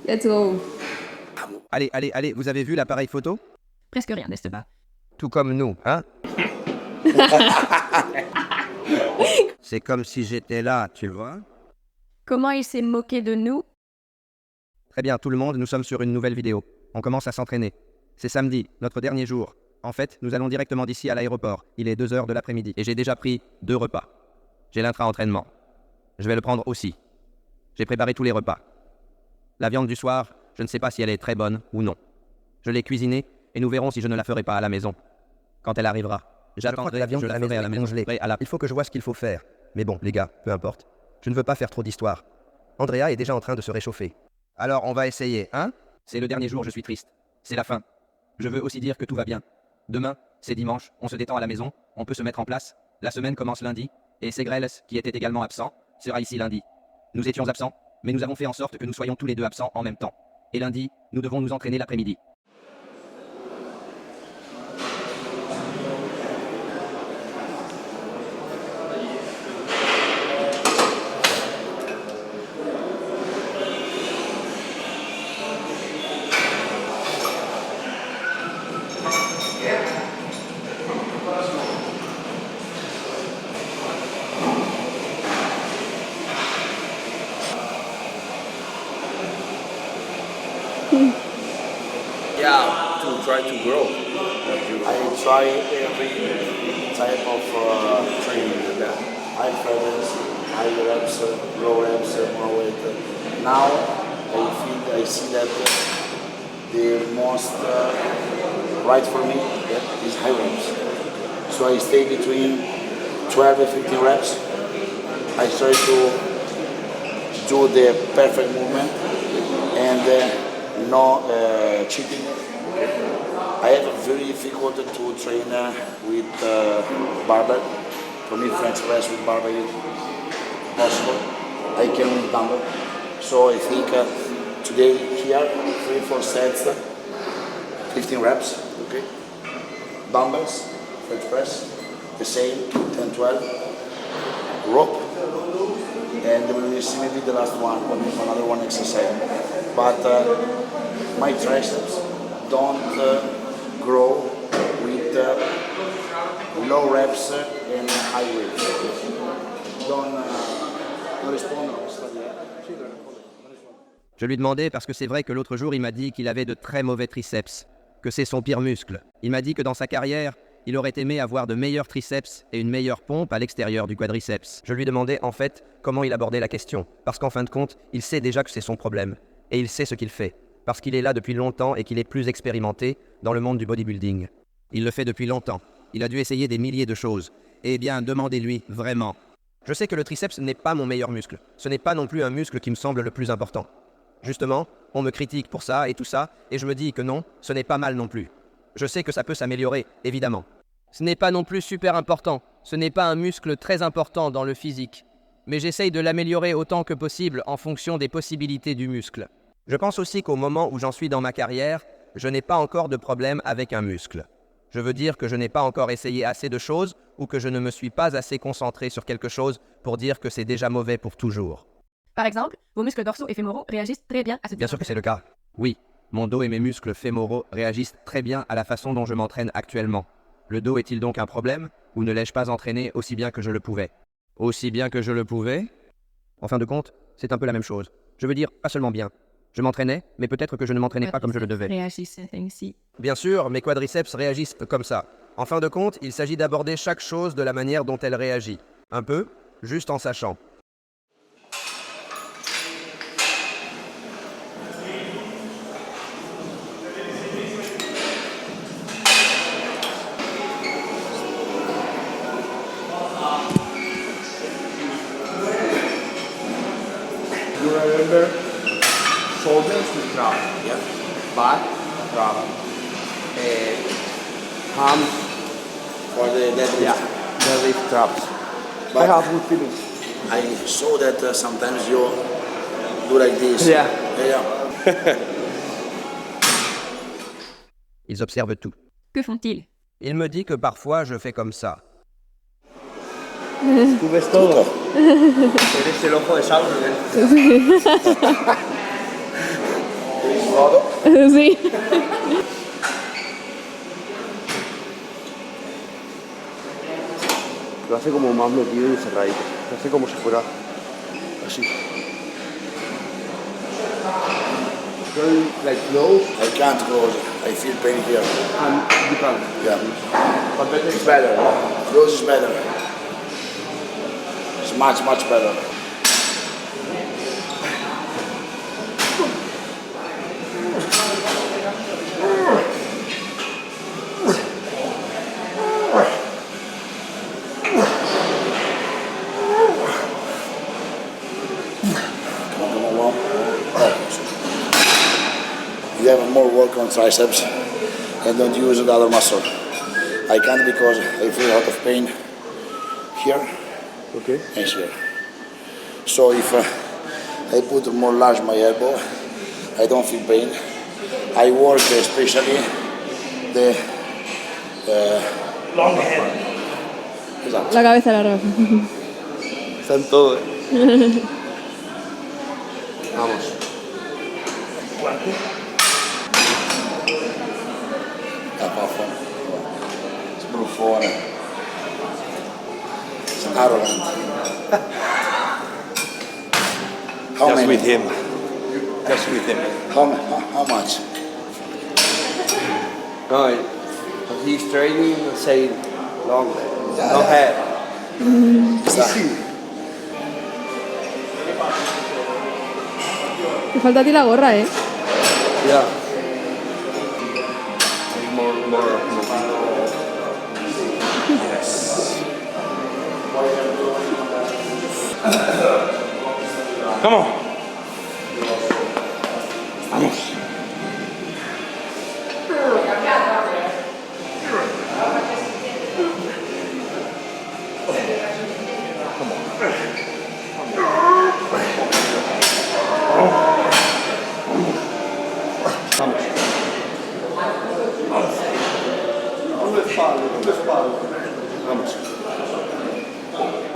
Let's go. Allez, allez, allez, vous avez vu l'appareil photo? Presque rien, n'est-ce pas? Tout comme nous, hein? C'est comme si j'étais là, tu le vois? Comment il s'est moqué de nous? Très bien, tout le monde, nous sommes sur une nouvelle vidéo. On commence à s'entraîner. C'est samedi, notre dernier jour. En fait, nous allons directement d'ici à l'aéroport. Il est 2 heures de l'après-midi et j'ai déjà pris 2 repas. J'ai l'intra-entraînement. Je vais le prendre aussi. J'ai préparé tous les repas. La viande du soir, je ne sais pas si elle est très bonne ou non. Je l'ai cuisinée et nous verrons si je ne la ferai pas à la maison. Quand elle arrivera, j'attendrai la viande je de la la ferai à la maison. congelée. À la... Il faut que je vois ce qu'il faut faire. Mais bon, les gars, peu importe. Je ne veux pas faire trop d'histoire. Andrea est déjà en train de se réchauffer. Alors, on va essayer, hein? C'est le dernier jour, je suis triste. C'est la fin. Je veux aussi dire que tout va bien. Demain, c'est dimanche, on se détend à la maison, on peut se mettre en place. La semaine commence lundi, et Segrels, qui était également absent, sera ici lundi. Nous étions absents, mais nous avons fait en sorte que nous soyons tous les deux absents en même temps. Et lundi, nous devons nous entraîner l'après-midi. Yeah, to try to grow. I try every type of training. High frequency, high reps, low reps, more weight. Now I see that the most right for me is high reps. So I stay between 12 and 15 reps. I try to do the perfect movement and no cheating. I have a very difficult to train with barbell. For me, French press with barbell is possible. I can with dumbbell. So I think today here, 3-4 sets, 15 reps, okay? Dumbbells, French press, the same, 10-12, rope, and we will see maybe the last one, or maybe another one exercise. But my triceps don't grow with low reps and high weights. Non rispondo, Je lui demandais parce que c'est vrai que l'autre jour, il m'a dit qu'il avait de très mauvais triceps, que c'est son pire muscle. Il m'a dit que dans sa carrière, il aurait aimé avoir de meilleurs triceps et une meilleure pompe à l'extérieur du quadriceps. Je lui demandais en fait comment il abordait la question, parce qu'en fin de compte, il sait déjà que c'est son problème, et il sait ce qu'il fait, parce qu'il est là depuis longtemps et qu'il est plus expérimenté dans le monde du bodybuilding. Il le fait depuis longtemps, il a dû essayer des milliers de choses. Eh bien, demandez-lui, vraiment. Je sais que le triceps n'est pas mon meilleur muscle, ce n'est pas non plus un muscle qui me semble le plus important. Justement, on me critique pour ça et tout ça, et je me dis que non, ce n'est pas mal non plus. Je sais que ça peut s'améliorer, évidemment. Ce n'est pas non plus super important, ce n'est pas un muscle très important dans le physique. Mais j'essaye de l'améliorer autant que possible en fonction des possibilités du muscle. Je pense aussi qu'au moment où j'en suis dans ma carrière, je n'ai pas encore de problème avec un muscle. Je veux dire que je n'ai pas encore essayé assez de choses ou que je ne me suis pas assez concentré sur quelque chose pour dire que c'est déjà mauvais pour toujours. Par exemple, vos muscles dorsaux et fémoraux réagissent très bien à cette Bien sûr que c'est le cas. Oui, mon dos et mes muscles fémoraux réagissent très bien à la façon dont je m'entraîne actuellement. Le dos est-il donc un problème ou ne l'ai-je pas entraîné aussi bien que je le pouvais? Aussi bien que je le pouvais? En fin de compte, c'est un peu la même chose. Je veux dire, pas seulement bien. Je m'entraînais, mais peut-être que je ne m'entraînais pas comme je le devais. Réagissent ainsi. Bien sûr, mes quadriceps réagissent comme ça. En fin de compte, il s'agit d'aborder chaque chose de la manière dont elle réagit. Un peu, juste en sachant. You remember shoulders with drop, yeah? Back, drop. Palm for the deadlift. Yeah, deadlift drops. But I have good feelings. I saw that sometimes you do like this. Yeah. Yeah. Ils observent tout. Que font-ils? Il me dit que parfois je fais comme ça. Tú ves todo. Eres el ojo de Sauron, ¿eh? Sí. Lo hace como más metido y cerradito. Lo hace como si fuera así. Very like close I can't close. I feel pain here. and you can. Yeah. But better is better. Close is better. It's much, much better. You have more work on triceps and don't use the other muscle. I can't because I feel a lot of pain here Okay. and here. So if I put more large my elbow, I don't feel pain. I work especially the long head. Esatto. La cabeza larga. Está en todo, ¿eh? Vamos. Capafone. Sbruffone. It's arrogant. How Just many? with him. Just with him. How much? No, he's training and saying long head. Te falta a ti la gorra, ¿eh? Yeah. More. Yes. Come on. Vamos.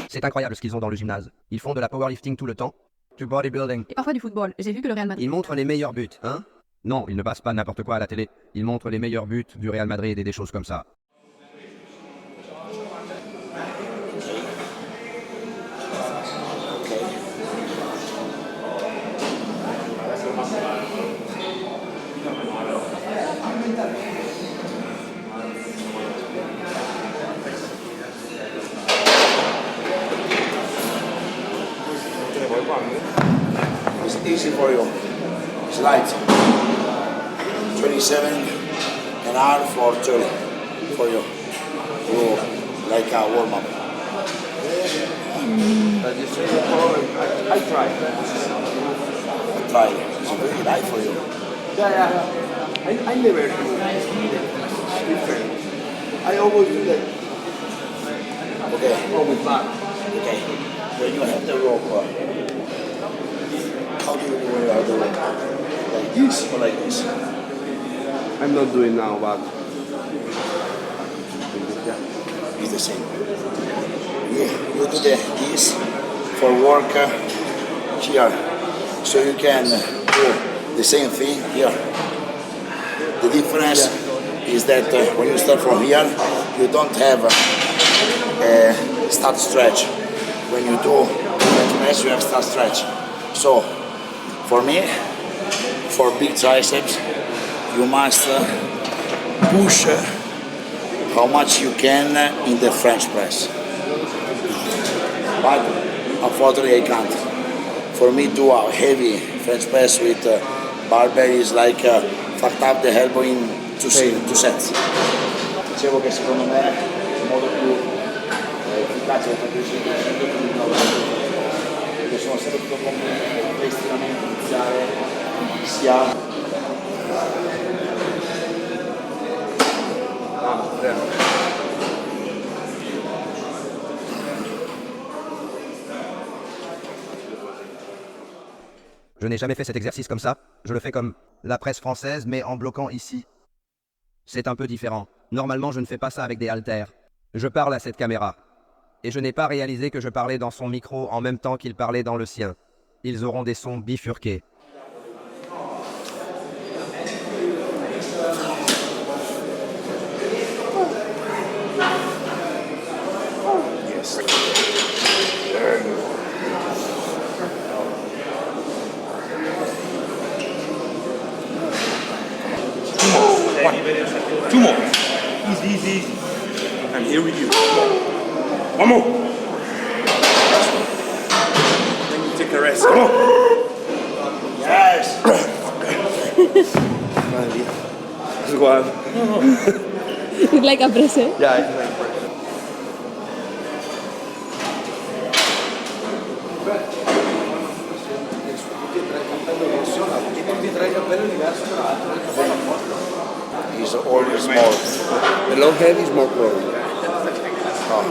C'est incroyable ce qu'ils ont dans le gymnase. Ils font de la powerlifting tout le temps, du bodybuilding. Et parfois du football. J'ai vu que le Real Madrid. Ils montrent les meilleurs buts, hein? Non, ils ne passent pas n'importe quoi à la télé. Ils montrent les meilleurs buts du Real Madrid et des choses comme ça. It's easy for you. It's light. 27 and half or 30 for you. You like a warm up. But you see the problem. I try. Try. It's very light for you. Yeah. I never do different. I always do that. Okay. Always back. Okay. When you have the rope, how do you do when you are doing it? Like this or like this? I'm not doing now, but It's the same. You do this for work here. So you can do the same thing here. The difference is that when you start from here, you don't have a start stretch. When you do bench press, you have start stretch. So for me, for big triceps, you must push how much you can in the French press. But unfortunately I can't. For me do a heavy French press with barbell is like fucked up the elbow in two sets. Dicevo che secondo me il modo più efficace per perché sono sempre più convinto che estremamente iniziare sia Je n'ai jamais fait cet exercice comme ça. Je le fais comme la presse française, mais en bloquant ici. C'est un peu différent. Normalement, je ne fais pas ça avec des haltères. Je parle à cette caméra. et je n'ai pas réalisé que je parlais dans son micro en même temps qu'il parlait dans le sien. Ils auront des sons bifurqués. Yes. Two more. Easy, easy, easy. I'm here with you. One more. Then you take a rest. Come on. Yes. Squad. It's like a pressure. Yeah, it's like He's always more. The long head is more growing. Oh,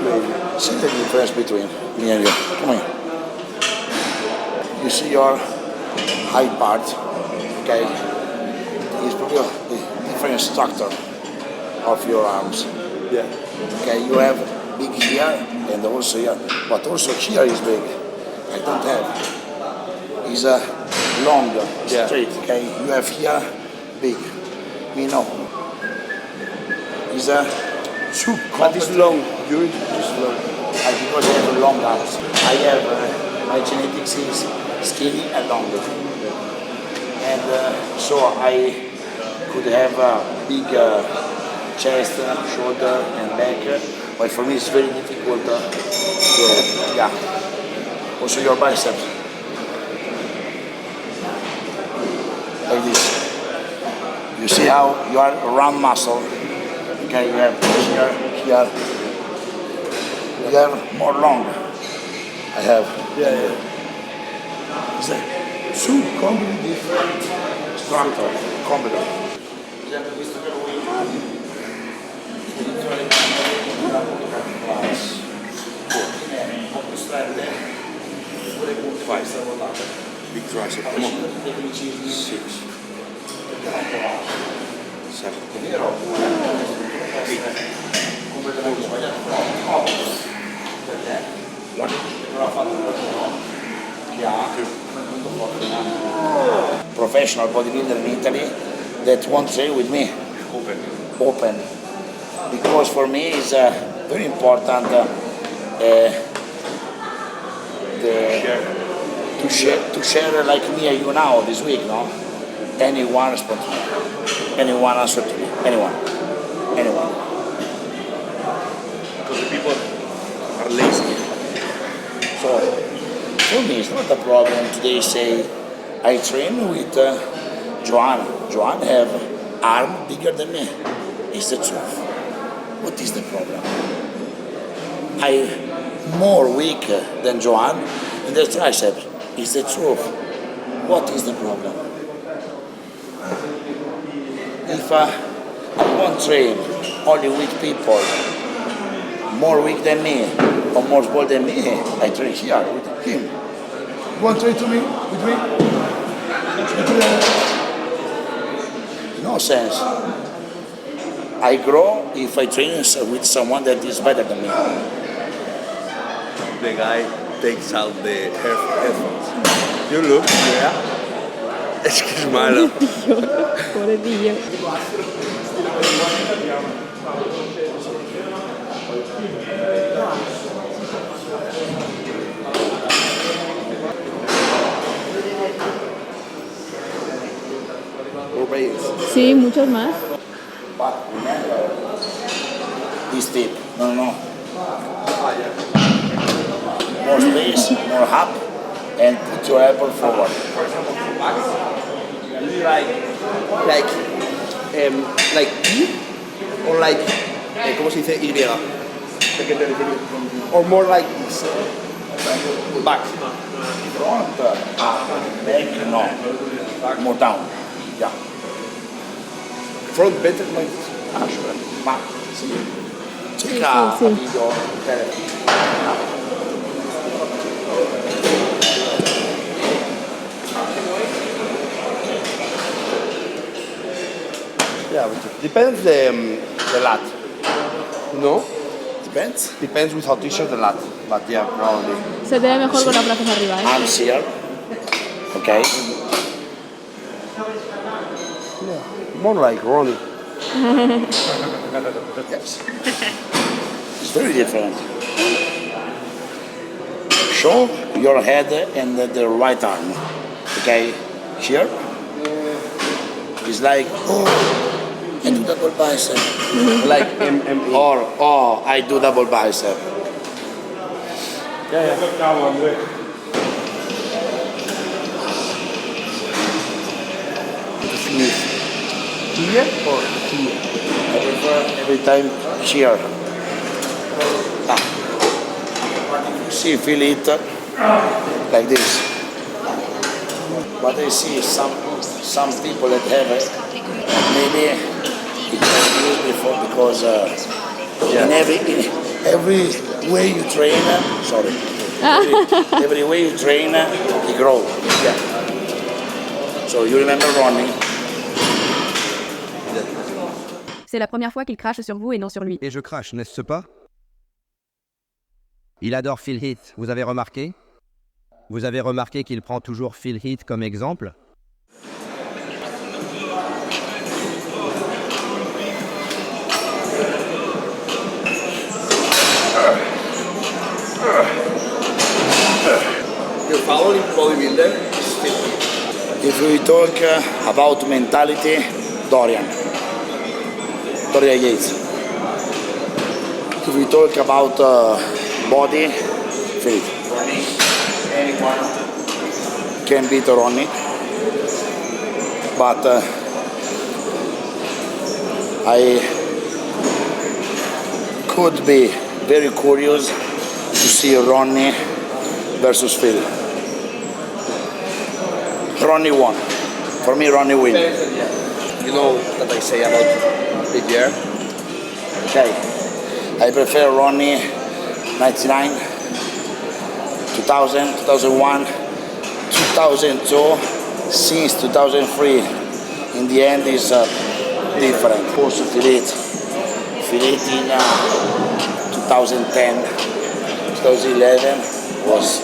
see the difference between me and you. Come here. You see your high part, okay? It's probably the different structure of your arms. yeah. Okay, you have big here and also here, but also here is big. I don't have. It's a long, Yeah. straight. Okay, you have here big. Me no. It's a But it's long. Yours is long. because I have long arms. I have my genetics is skinny and longer, and so I could have a big chest, shoulder, and back. But for me, it's very difficult. Yeah. Also, your biceps. Like this. You see how you are a round muscle. Okay, you have here, here. You have more long. I have. Yeah. It's a two completely different structure. Completely. Five. Big tricep. Come on. 6. 7. 8. Professional bodybuilder in Italy that won't train with me. Open. Because for me it's very important to share like me and you now this week, no? Anyone respond to me. Anyone answer to me. Anyone. Because the people are lazy. So for me it's not a problem today say I train with Joanna. Joanna have arm bigger than me. It's the truth. What is the problem? I more weak than Joanne in the triceps. It's the truth. What is the problem? If I won't train only with people more weak than me or more small than me, I train here with him. You want to train to me with me? No sense. I grow if I train with someone that is better than me. The guy takes out the headphones. You look, yeah. Es que es malo. Pobrecillo. More veins. Sí, muchos más. But remember, this tip, no. More space, more up, and put your elbow forward. Like T or like, ¿cómo se dice? Y. Or more like this. Back. Front, up, back, no. More down, yeah. Front better like this. Ma, sì. Cerca sì. video. Yeah, but depends the lat. No? Depends. Depends with hot t-shirt a lot. But yeah, probably. Se te ve mejor con los brazos arriba, ¿eh? Arms here. Okay. Yeah, more like Ronnie. Yes. It's very different. Show your head and the right arm. Okay. Here. It's like, oh, I do double bicep. Like MMA. Or I do double bicep. Here or here? I prefer every time here. See, feel it like this. But I see some people that have it, maybe it was used before because in every way you train, every way you train, you grow. Yeah. So you remember Ronnie? C'est la première fois qu'il crache sur vous et non sur lui. Et je crache, n'est-ce pas? Il adore Phil Heath, vous avez remarqué? Vous avez remarqué qu'il prend toujours Phil Heath comme exemple? Your following bodybuilder is Phil. If we talk about mentality, Dorian Yates. If we talk about body, Phil. Anyone can beat Ronnie, but I could be very curious to see Ronnie versus Phil. Ronnie won. For me, Ronnie win. You know that I say about the year? Okay. I prefer Ronnie 99, 2000, 2001, 2002, since 2003. In the end is different. Also Philippe in 2010, 2011 was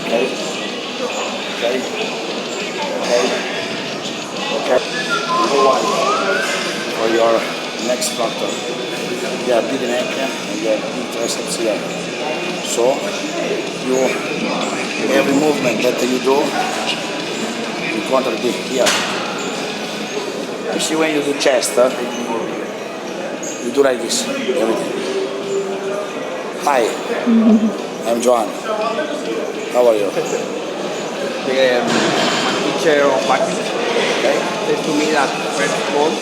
okay. For your next factor, you have big neck and you have big triceps here. So every movement that you do, you contradict here. You see when you do chest, you do like this, everything. Hi, I'm Joan. How are you? My teacher of practice said to me that first month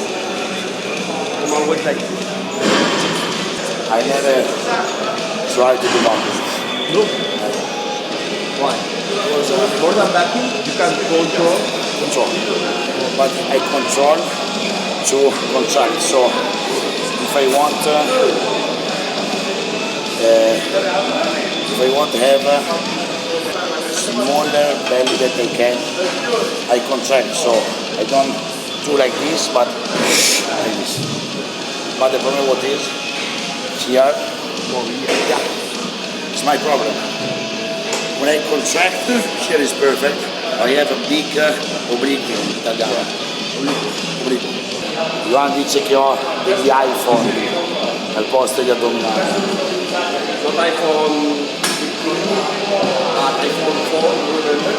I'm always like, I never tried to do boxing. no. Why? Because more than backing, you can control. But I control to contract. So if I want to have a smaller belly that I can, I contract. So I don't do like this, but like this. But the problem what is here, yeah, it's my problem. When I contract, here is perfect. I have a big oblique in italiano. Oblique. Ioan dice che ho degli iPhone al posto degli addominali. Not iPhone 4, remember?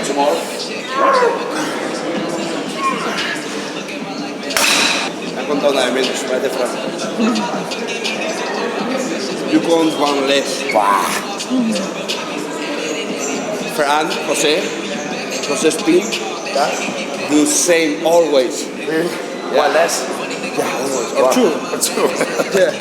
Tomorrow? Racconta una vez, frate fra. You count one less. Fran, Jose Spin, do same always. One less? Yeah, always. Or two. Yeah.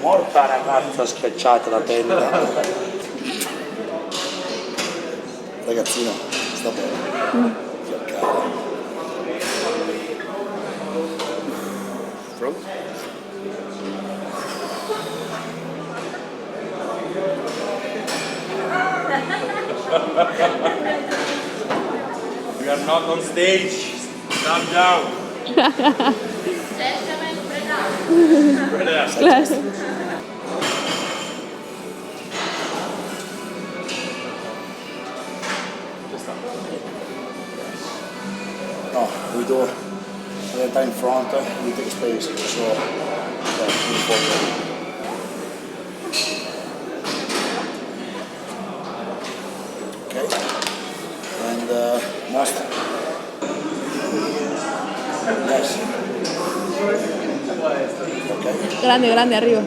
Morta ragazza schiacciata da tenda. Ragazzino, sta bene. Fiaccare. We are not on stage. Calm down. Claro. No, we do the time in front, we take space, so in forward. Okay, and most, yes, okay, Grande, grande, arriba.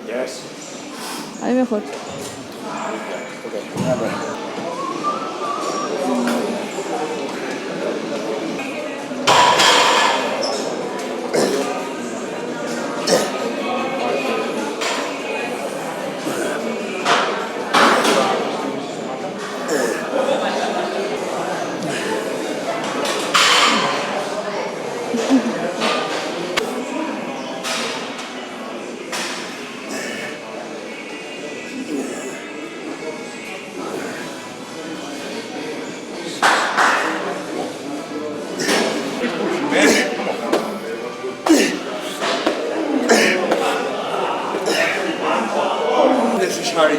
Yes. Ahí mejor. okay, remember. Necessary.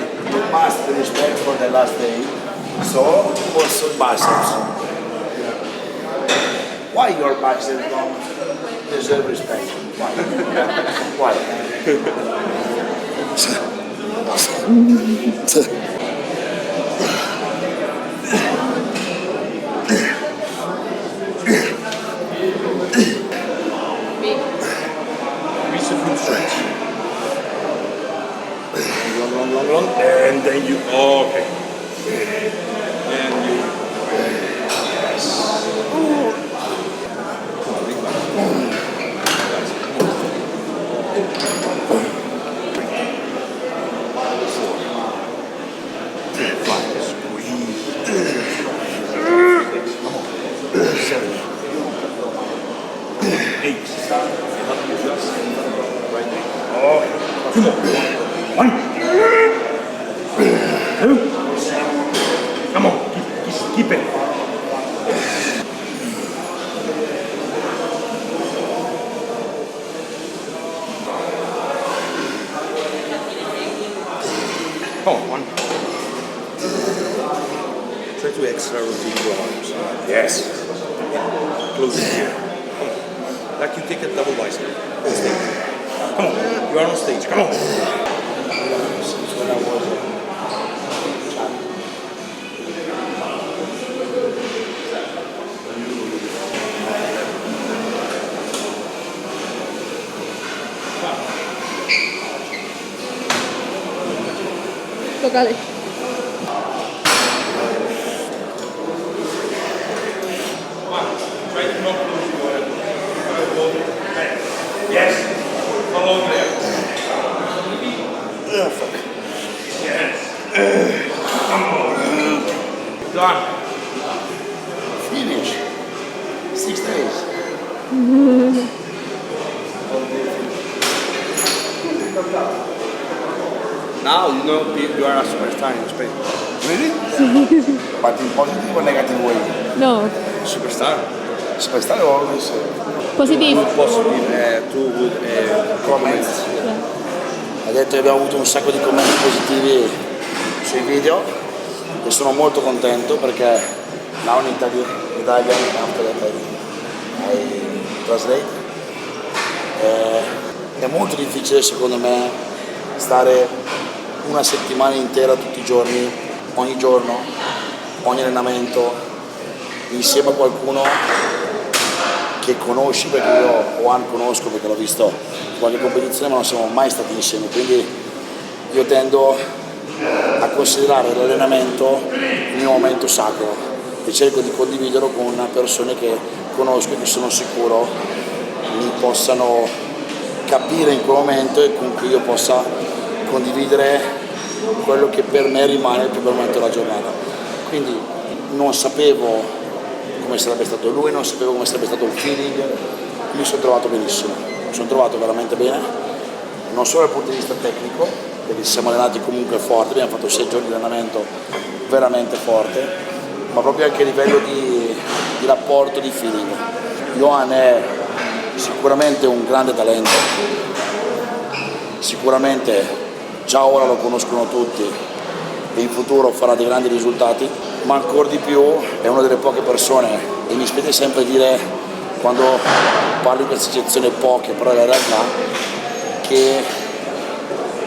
Must respect for the last day, so also biceps. Why your biceps don't deserve respect? Why? Reach the foot stretch. Long, and then you. Oh, okay. And you. Yes. Come on, keep it. Come on, one. Try to extra rotate your arms. Yes. Close it here. Come on. Like you take a double bicep. On stage. Come on. You are on stage. Come on. Tócale. Try to not lose your Yes. Follow there. Yes. Come on. Done. Finish. 6 days. Now you know you are a superstar in Spain. Really? But in positive or negative way? No, Superstar. Superstar always positive. Good positive, two good comments. Ha detto che abbiamo avuto un sacco di commenti positivi sui video e sono molto contento perché now in Italian after that I translate. È molto difficile secondo me stare una settimana intera tutti i giorni, ogni giorno, ogni allenamento, insieme a qualcuno che conosci, perché io Juan conosco perché l'ho visto in qualche competizione ma non siamo mai stati insieme, quindi io tendo a considerare l'allenamento il mio momento sacro e cerco di condividerlo con persone che conosco e che sono sicuro mi possano capire in quel momento e con cui io possa condividere quello che per me rimane il più bel momento della giornata. Quindi non sapevo come sarebbe stato lui, non sapevo come sarebbe stato il feeling, mi sono trovato benissimo, mi sono trovato veramente bene, non solo dal punto di vista tecnico, perché ci siamo allenati comunque forte, abbiamo fatto 6 giorni di allenamento veramente forte, ma proprio anche a livello di rapporto, di feeling. Johan è sicuramente un grande talento, sicuramente già ora lo conoscono tutti e in futuro farà dei grandi risultati, ma ancora di più è una delle poche persone, e mi spiace sempre dire quando parlo di questa eccezione poche, però è la realtà, che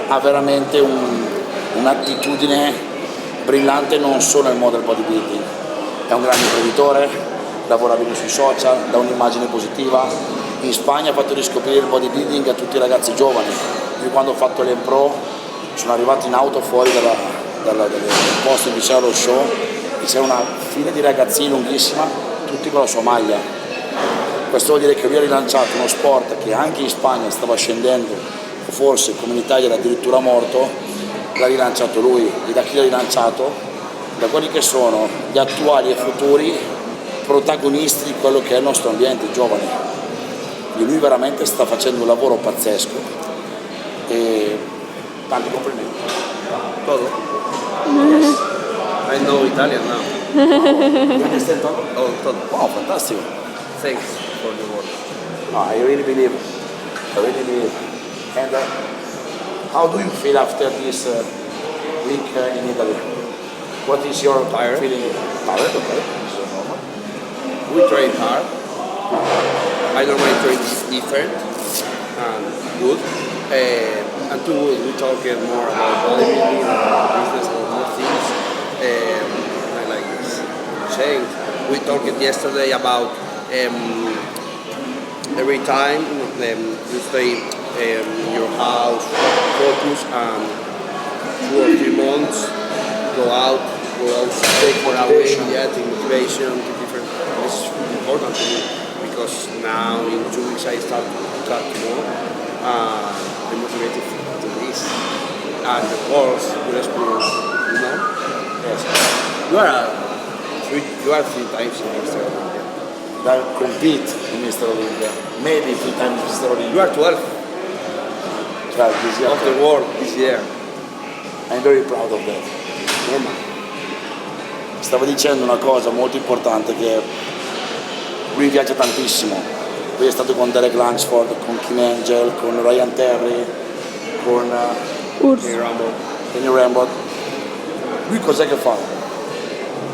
ha veramente un'attitudine brillante non solo nel mondo del bodybuilding, è un grande imprenditore, lavora bene sui social, dà un'immagine positiva. In Spagna ha fatto riscoprire il bodybuilding a tutti i ragazzi giovani. Io quando ho fatto l'Empro sono arrivato in auto fuori dal posto in cui c'era lo show e c'era una fila di ragazzini lunghissima, tutti con la sua maglia. Questo vuol dire che lui ha rilanciato uno sport che anche in Spagna stava scendendo, o forse come in Italia era addirittura morto, l'ha rilanciato lui. E da chi l'ha rilanciato? Da quelli che sono gli attuali e futuri protagonisti di quello che è il nostro ambiente, i giovani. E lui veramente sta facendo un lavoro pazzesco e tanti complimenti. Todo. I know Italian now. You understand todo? Oh, todo. Wow, fantastico. Thanks for the work. No, I really believe. I really believe. And how do you feel after this week in Italy? What is your Tired. feeling? Tired, okay. This is normal. We train hard. I normally train different and good. And too good. We talk more about bodybuilding, about business, and more things. I like this change. We talked yesterday about every time you stay in your house, focus, and 2 or 3 months go out, take more away, take motivation, to different. This is important to me because now in 2 weeks I start to track more. I'm motivated to this, and of course, good experience, you know. Yes. You are 3 times in Mr. Olympia. That compete in Mr. Olympia. Maybe 3 times Mr. Olympia. You are 12 Well, this year. of the world this year. I'm very proud of that. Normal. Stavo dicendo una cosa molto importante, che lui viaggia tantissimo. Lui è stato con Derek Langsford, con Kim Angel, con Ryan Terry, con Urs. Kenny Rambo. Lui cos'è che fa?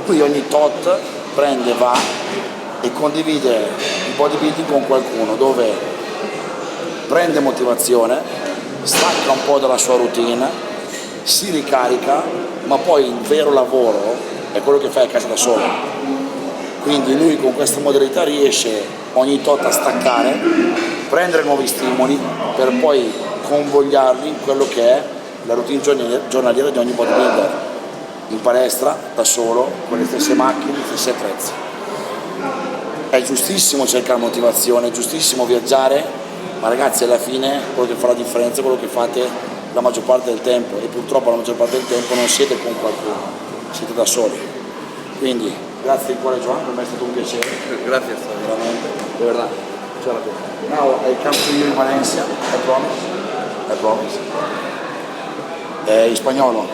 Lui ogni tot prende, va e condivide il bodybuilding con qualcuno, dove prende motivazione, stacca un po' dalla sua routine, si ricarica, ma poi il vero lavoro è quello che fai a casa da solo. Quindi lui con questa modalità riesce ogni tot a staccare, prendere nuovi stimoli per poi convogliarli in quello che è la routine giornaliera di ogni bodybuilder, in palestra, da solo, con le stesse macchine, gli stessi attrezzi. È giustissimo cercare motivazione, è giustissimo viaggiare, ma ragazzi alla fine quello che fa la differenza è quello che fate la maggior parte del tempo, e purtroppo la maggior parte del tempo non siete con qualcuno, siete da soli. Quindi grazie di cuore Johan, per me è stato un piacere. Gracias. Veramente, de verdad. Muchas gracias. Now I come to you in Valencia, I promise. I promise. In spagnolo.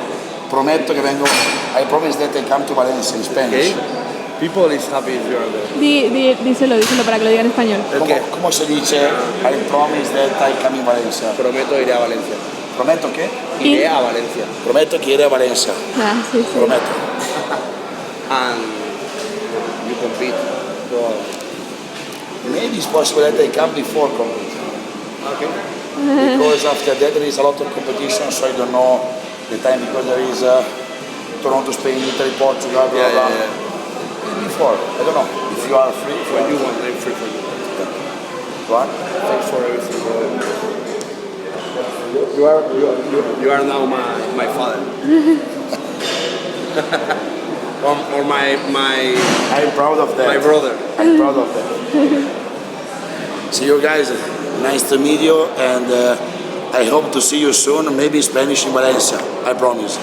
Prometto che vengo. I promise that I come to Valencia in Spanish. Okay. People is happy if you are there. Díselo para que lo diga en español. ¿Cómo se dice? I promise that I come in Valencia. Prometo iré a Valencia. Prometto che? Iré a Valencia. Prometto che iré a Valencia. Ah, sí, sí. Prometto. And you compete. So, Maybe it's possible that I come before competition. okay. Because after that there is a lot of competition, so I don't know the time, because there is Toronto, Spain, Italy, Portugal, blah, Yeah, blah. yeah, yeah. Before, I don't know, if you are free, When you want, I'm free for you. What? Thanks for everything, bro. You are now my father. or my I'm proud of that. my brother. I'm proud of that. See you guys. Nice to meet you, and I hope to see you soon, maybe in Spanish in Valencia, I promise.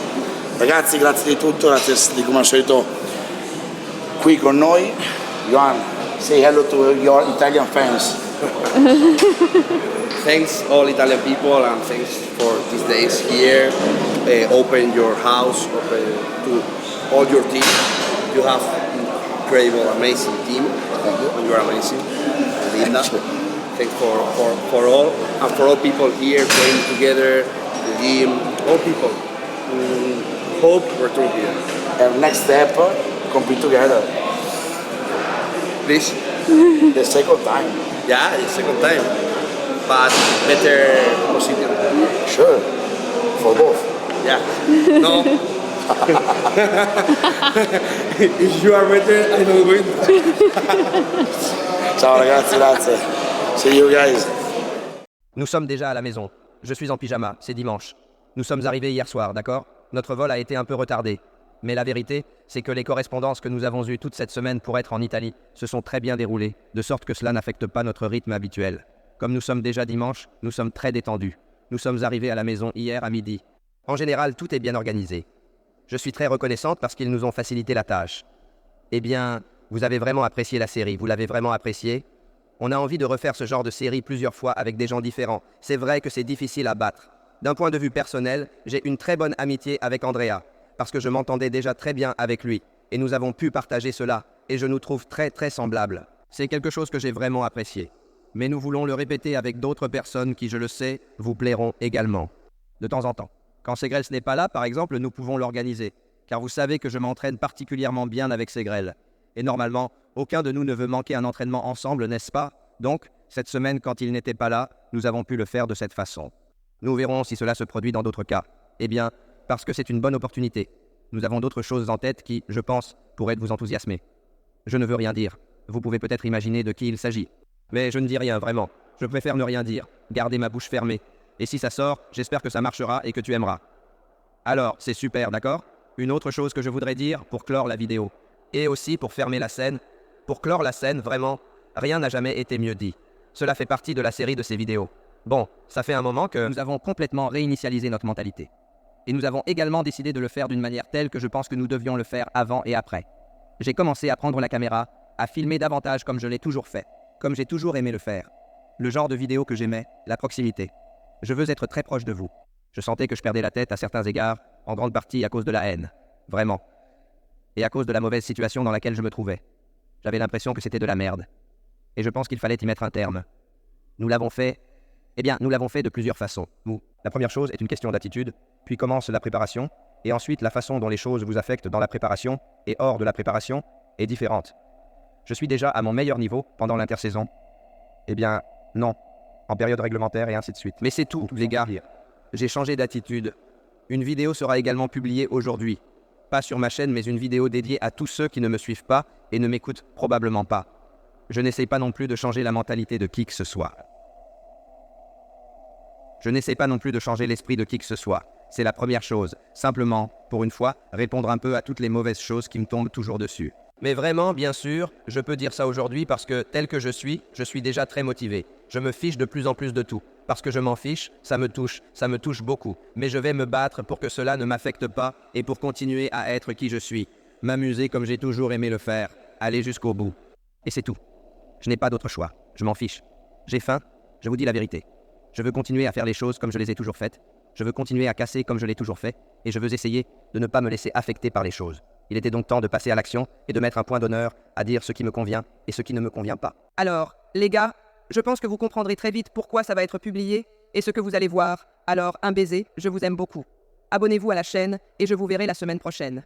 Ragazzi, grazie di tutto, grazie di come al solito qui con noi. Johan, say hello to your Italian fans. Thanks all Italian people and thanks for these days here. Open your house, open to all your team. You have incredible, amazing team. And you are amazing. Linda. Thanks for all and for all people here playing together, the team, all people. Hope we're through here. And next step, compete together. Please. The second time. Yeah, the second time. But better position. Sure. For both. Yeah. No. If you are better, I don't win. Ciao ragazzi, grazie. See you guys. Nous sommes déjà à la maison. Je suis en pyjama, c'est dimanche. Nous sommes arrivés hier soir, d'accord? Notre vol a été un peu retardé. Mais la vérité, c'est que les correspondances que nous avons eues toute cette semaine pour être en Italie se sont très bien déroulées, de sorte que cela n'affecte pas notre rythme habituel. Comme nous sommes déjà dimanche, nous sommes très détendus. Nous sommes arrivés à la maison hier à midi. En général, tout est bien organisé. Je suis très reconnaissante parce qu'ils nous ont facilité la tâche. Eh bien, vous avez vraiment apprécié la série, vous l'avez vraiment appréciée? On a envie de refaire ce genre de série plusieurs fois avec des gens différents. C'est vrai que c'est difficile à battre. D'un point de vue personnel, j'ai une très bonne amitié avec Andrea, parce que je m'entendais déjà très bien avec lui, et nous avons pu partager cela, et je nous trouve très très semblables. C'est quelque chose que j'ai vraiment apprécié. Mais nous voulons le répéter avec d'autres personnes qui, je le sais, vous plairont également. De temps en temps. Quand Segrel n'est pas là, par exemple, nous pouvons l'organiser, car vous savez que je m'entraîne particulièrement bien avec Segrel. Et normalement, aucun de nous ne veut manquer un entraînement ensemble, n'est-ce pas? Donc, cette semaine, quand il n'était pas là, nous avons pu le faire de cette façon. Nous verrons si cela se produit dans d'autres cas. Eh bien, parce que c'est une bonne opportunité. Nous avons d'autres choses en tête qui, je pense, pourraient vous enthousiasmer. Je ne veux rien dire. Vous pouvez peut-être imaginer de qui il s'agit. Mais je ne dis rien, vraiment. Je préfère ne rien dire. Garder ma bouche fermée. Et si ça sort, j'espère que ça marchera et que tu aimeras. Alors, c'est super, d'accord? Une autre chose que je voudrais dire pour clore la vidéo. Et aussi pour fermer la scène. Pour clore la scène, vraiment, rien n'a jamais été mieux dit. Cela fait partie de la série de ces vidéos. Bon, ça fait un moment que nous avons complètement réinitialisé notre mentalité. Et nous avons également décidé de le faire d'une manière telle que je pense que nous devions le faire avant et après. J'ai commencé à prendre la caméra, à filmer davantage comme je l'ai toujours fait, comme j'ai toujours aimé le faire. Le genre de vidéo que j'aimais, la proximité. Je veux être très proche de vous. Je sentais que je perdais la tête à certains égards, en grande partie à cause de la haine. Vraiment. Et à cause de la mauvaise situation dans laquelle je me trouvais. J'avais l'impression que c'était de la merde. Et je pense qu'il fallait y mettre un terme. Nous l'avons fait. Eh bien, nous l'avons fait de plusieurs façons. La première chose est une question d'attitude, puis commence la préparation, et ensuite la façon dont les choses vous affectent dans la préparation et hors de la préparation est différente. Je suis déjà à mon meilleur niveau pendant l'intersaison. Eh bien, non. En période réglementaire et ainsi de suite. Mais c'est tout, les gars. J'ai changé d'attitude. Une vidéo sera également publiée aujourd'hui. Pas sur ma chaîne, mais une vidéo dédiée à tous ceux qui ne me suivent pas et ne m'écoutent probablement pas. Je n'essaie pas non plus de changer la mentalité de qui que ce soit. Je n'essaie pas non plus de changer l'esprit de qui que ce soit. C'est la première chose. Simplement, pour une fois, répondre un peu à toutes les mauvaises choses qui me tombent toujours dessus. Mais vraiment, bien sûr, je peux dire ça aujourd'hui parce que, tel que je suis déjà très motivé. Je me fiche de plus en plus de tout. Parce que je m'en fiche, ça me touche beaucoup. Mais je vais me battre pour que cela ne m'affecte pas et pour continuer à être qui je suis. M'amuser comme j'ai toujours aimé le faire. Aller jusqu'au bout. Et c'est tout. Je n'ai pas d'autre choix. Je m'en fiche. J'ai faim, je vous dis la vérité. Je veux continuer à faire les choses comme je les ai toujours faites. Je veux continuer à casser comme je l'ai toujours fait. Et je veux essayer de ne pas me laisser affecter par les choses. Il était donc temps de passer à l'action et de mettre un point d'honneur à dire ce qui me convient et ce qui ne me convient pas. Alors, les gars, je pense que vous comprendrez très vite pourquoi ça va être publié et ce que vous allez voir. Alors, un baiser, je vous aime beaucoup. Abonnez-vous à la chaîne et je vous verrai la semaine prochaine.